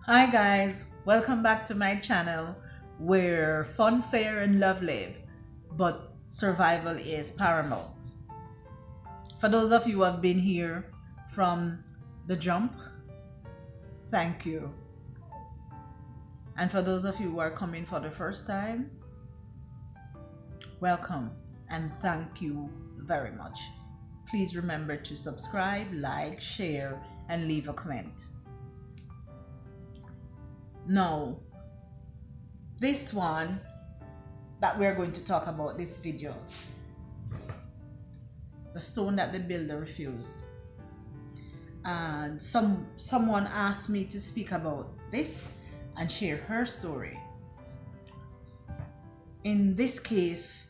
Hi guys, welcome back to my channel where fun, fair, and love live, but survival is paramount. For those of you who have been here from the jump, thank you. And for those of you who are coming for the first time, welcome and thank you very much. Please remember to subscribe, like, share, and leave a comment. Now, this one that we're going to talk about this video, the stone that the builder refused. And someone asked me to speak about this and share her story. In this case,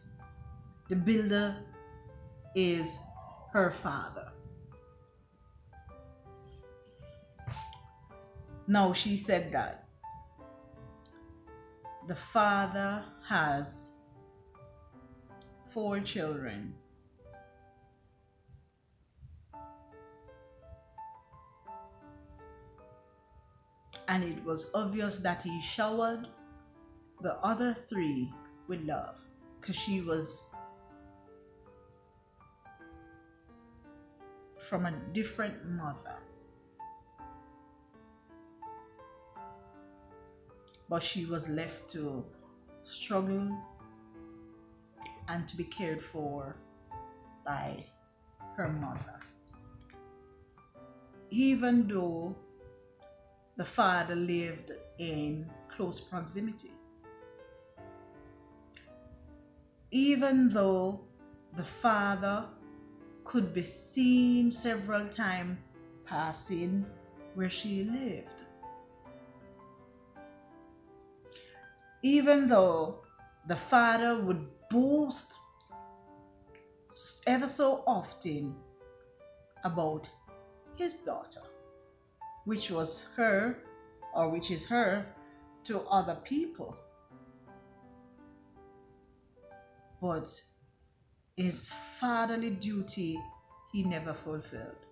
the builder is her father. Now, she said that the father has 4 children, and it was obvious that he showered the other 3 with love because she was from a different mother. But she was left to struggle and to be cared for by her mother. Even though the father lived in close proximity, even though the father could be seen several times passing where she lived, even though the father would boast ever so often about his daughter, which was her, or which is her, to other people. But his fatherly duty he never fulfilled.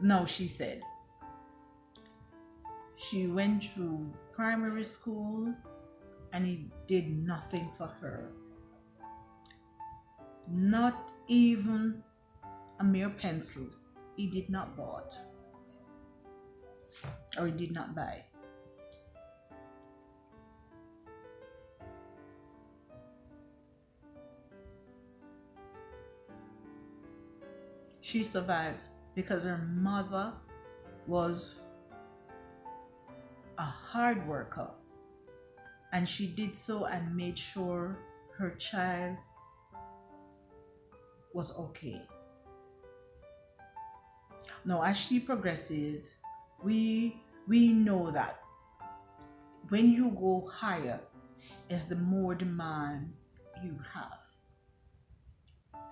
No, she said she went through primary school and he did nothing for her. Not even a mere pencil he did not bought, or he did not buy. She survived because her mother was a hard worker, and she did so and made sure her child was okay. Now, as she progresses, we know that when you go higher, is the more demand you have.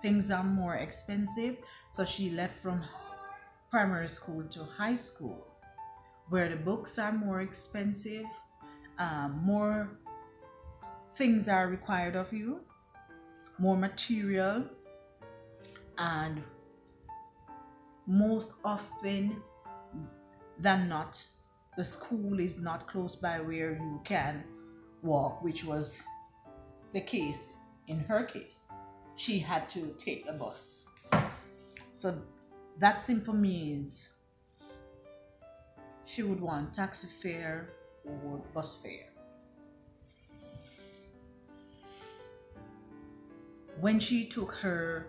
Things are more expensive, so she left from primary school to high school, where the books are more expensive, more things are required of you, more material, and most often than not, the school is not close by where you can walk, which was the case in her case. She had to take the bus. So that simple means she would want taxi fare or bus fare. When she took her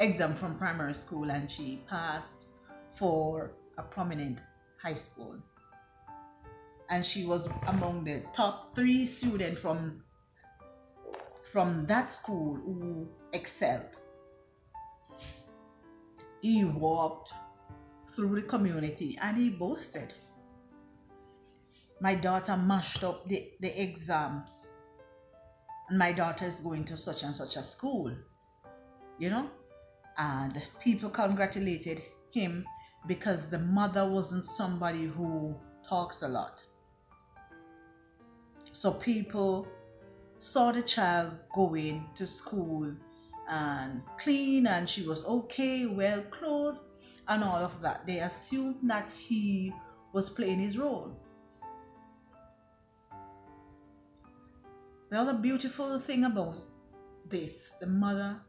exam from primary school and she passed for a prominent high school, and she was among the top 3 students from that school who excelled, he walked through the community and he boasted, "My daughter mashed up the exam, and my daughter is going to such and such a school," you know? And people congratulated him because the mother wasn't somebody who talks a lot. So people saw the child going to school and clean, and she was okay, well clothed, and all of that. They assumed that he was playing his role. The other beautiful thing about this, the mother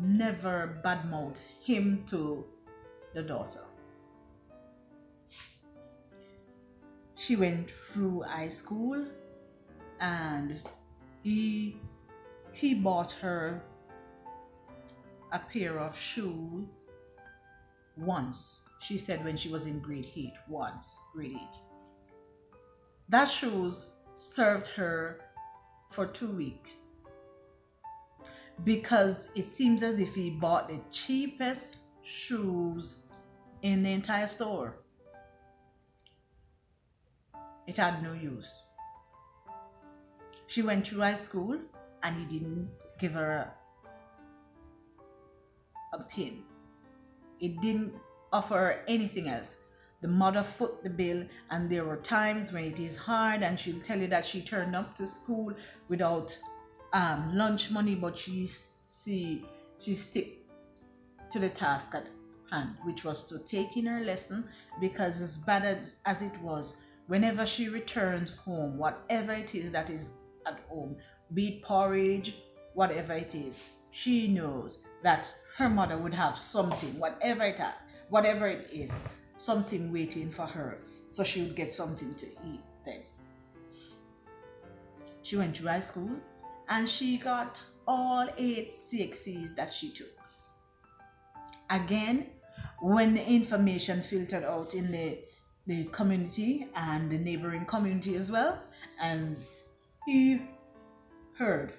never badmouthed him to the daughter. She went through high school, and he bought her a pair of shoes once. She said when she was in grade 8, once, grade 8. That shoes served her for 2 weeks because it seems as if he bought the cheapest shoes in the entire store. It had no use. She went through high school and he didn't give her a pin. It didn't offer her anything else. The mother foot the bill, and there were times when it is hard and she'll tell you that she turned up to school without lunch money, but she stick to the task at hand, which was to take in her lesson, because as bad as it was, whenever she returned home, whatever it is that is at home, be it porridge, whatever it is, she knows that her mother would have something, whatever it is, something waiting for her, so she would get something to eat then. She went to high school and she got all 8 CXCs that she took. Again, when the information filtered out in the community and the neighboring community as well, and he heard,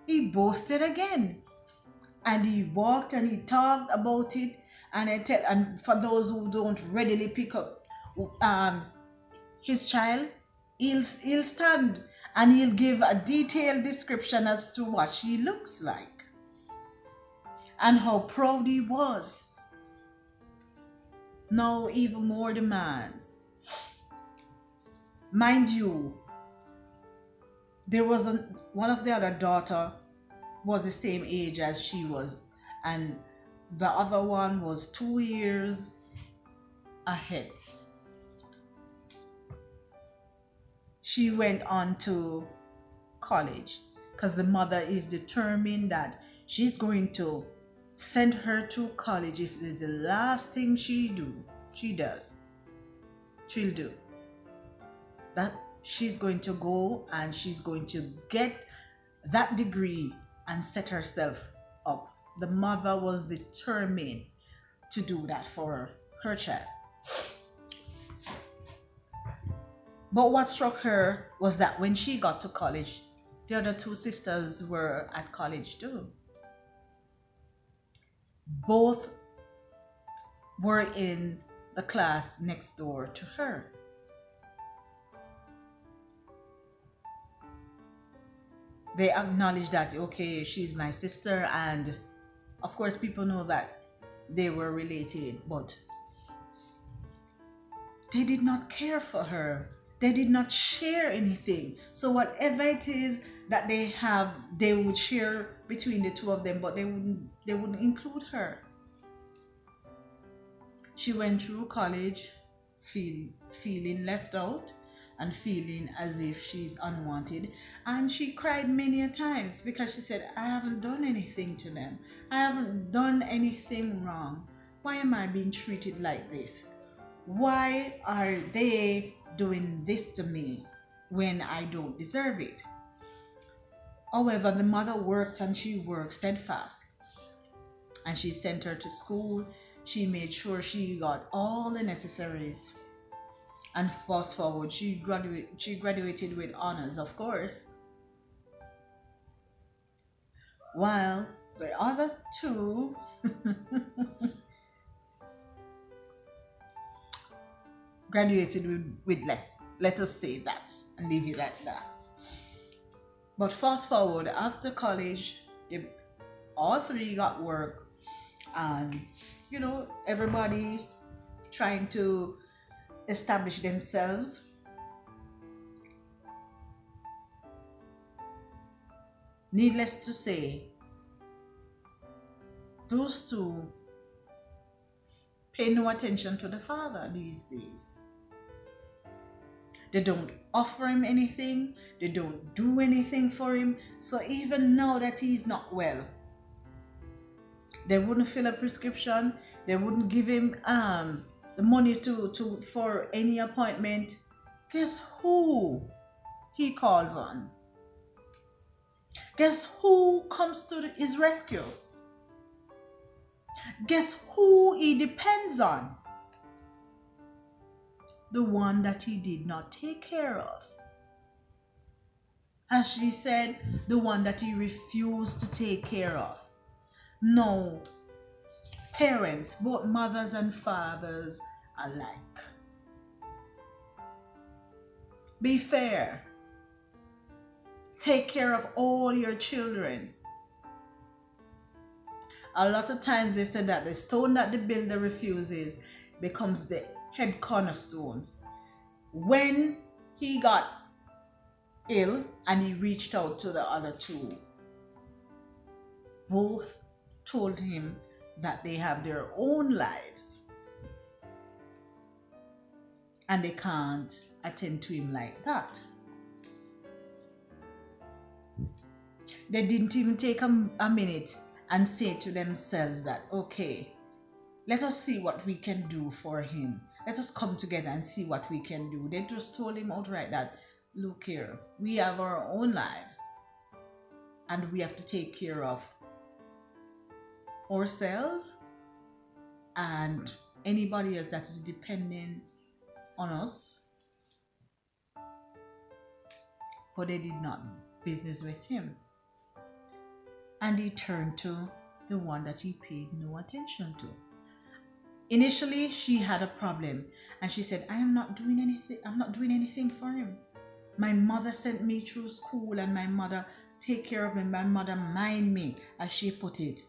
he boasted again, and he walked and he talked about it. And for those who don't readily pick up his child, he'll stand and he'll give a detailed description as to what she looks like and how proud he was. Now even more demands. Mind you, there was one of the other daughter was the same age as she was, and the other one was 2 years ahead. She went on to college because the mother is determined that she's going to send her to college. If it's the last thing she'll do that. She's going to go and she's going to get that degree and set herself up. The mother was determined to do that for her child. But what struck her was that when she got to college, the other 2 sisters were at college too. Both were in the class next door to her. They acknowledged that, okay, she's my sister, and of course people know that they were related, but they did not care for her. They did not share anything. So whatever it is that they have, they would share between the 2 of them, but they wouldn't include her. She went through college feeling left out and feeling as if she's unwanted, and she cried many a times because she said, I haven't done anything to them. I haven't done anything wrong. Why am I being treated like this? Why are they doing this to me when I don't deserve it? However, the mother worked, and she worked steadfast, and she sent her to school. She made sure she got all the necessaries, and fast forward, she graduated with honors, of course, while the other 2 graduated with less. Let us say that and leave it like that. But fast forward, after college, all 3 got work, and everybody trying to establish themselves. Needless to say, those two pay no attention to the father these days. They don't offer him anything. They don't do anything for him. So even now that he's not well, they wouldn't fill a prescription. They wouldn't give him the money for any appointment. Guess who he calls on? Guess who comes to his rescue? Guess who he depends on? The one that he did not take care of. As she said, the one that he refused to take care of. No, parents, both mothers and fathers alike. Be fair. Take care of all your children. A lot of times they said that the stone that the builder refuses becomes the head cornerstone. When he got ill and he reached out to the other two, both told him that they have their own lives and they can't attend to him like that. They didn't even take a minute and say to themselves that, okay, let us see what we can do for him. Let us come together and see what we can do. They just told him outright that, look here, we have our own lives and we have to take care of ourselves and anybody else that is depending on us. But they did not business with him. And he turned to the one that he paid no attention to. Initially, she had a problem and she said, I'm not doing anything for him. My mother sent me through school and my mother take care of me. My mother mind me, as she put it.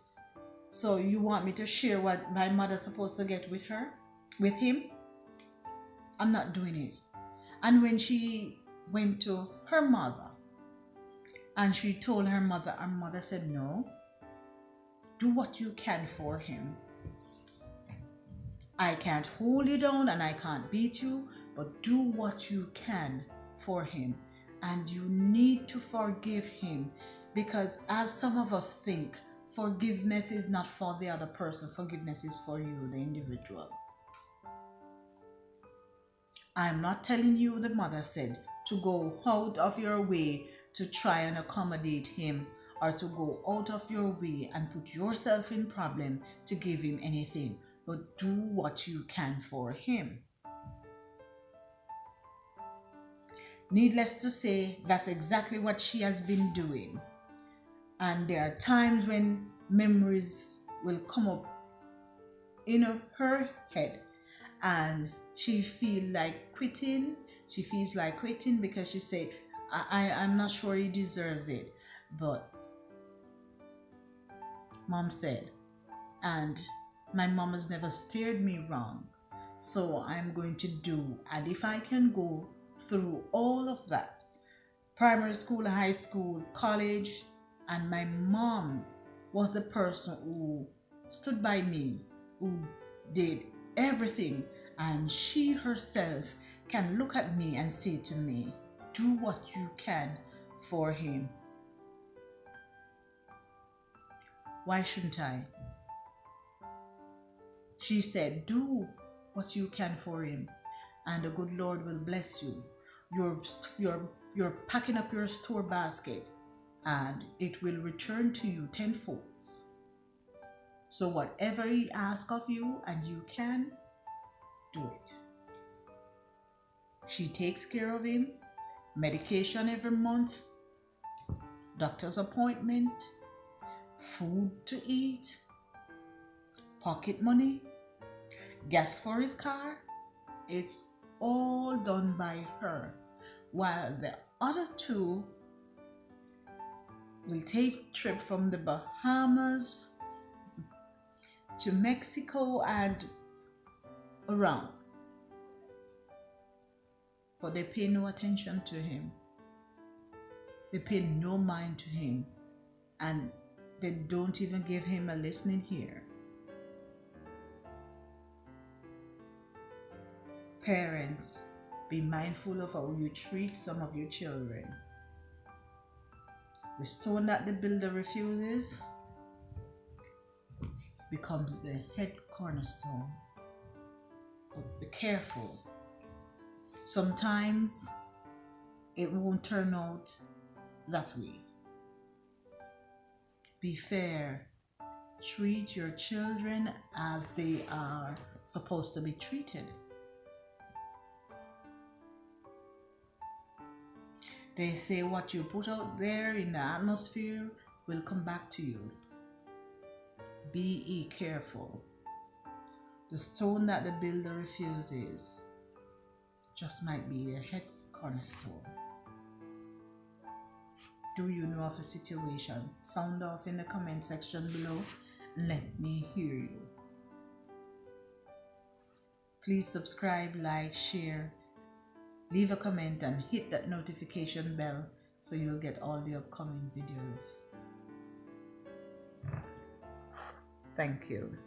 So you want me to share what my mother's supposed to get with him? I'm not doing it. And when she went to her mother and she told her mother said, no, do what you can for him. I can't hold you down and I can't beat you, but do what you can for him. And you need to forgive him, because as some of us think, forgiveness is not for the other person. Forgiveness is for you, the individual. I'm not telling you, the mother said, to go out of your way to try and accommodate him, or to go out of your way and put yourself in problem to give him anything. But do what you can for him. Needless to say, that's exactly what she has been doing. And there are times when memories will come up in her head and she feels like quitting. She feels like quitting because she say, I'm not sure he deserves it. But mom said, and my mom has never steered me wrong. So I'm going to do, and if I can go through all of that, primary school, high school, college, and my mom was the person who stood by me, who did everything, and she herself can look at me and say to me, do what you can for him. Why shouldn't I? She said, do what you can for him, and the good Lord will bless you. You're packing up your store basket, and it will return to you tenfold. So whatever he asks of you and you can, do it. She takes care of him, medication every month, doctor's appointment, food to eat, pocket money, gas for his car. It's all done by her, while the other two will take trip from the Bahamas to Mexico and around. But they pay no attention to him. They pay no mind to him. and they don't even give him a listening ear. Parents, be mindful of how you treat some of your children. The stone that the builder refuses becomes the head cornerstone. But be careful. Sometimes it won't turn out that way. Be fair. Treat your children as they are supposed to be treated. They say what you put out there in the atmosphere will come back to you. Be careful. The stone that the builder refuses just might be a head cornerstone. Do you know of a situation? Sound off in the comment section below and let me hear you. Please subscribe, like, share, leave a comment and hit that notification bell so you'll get all the upcoming videos. Thank you.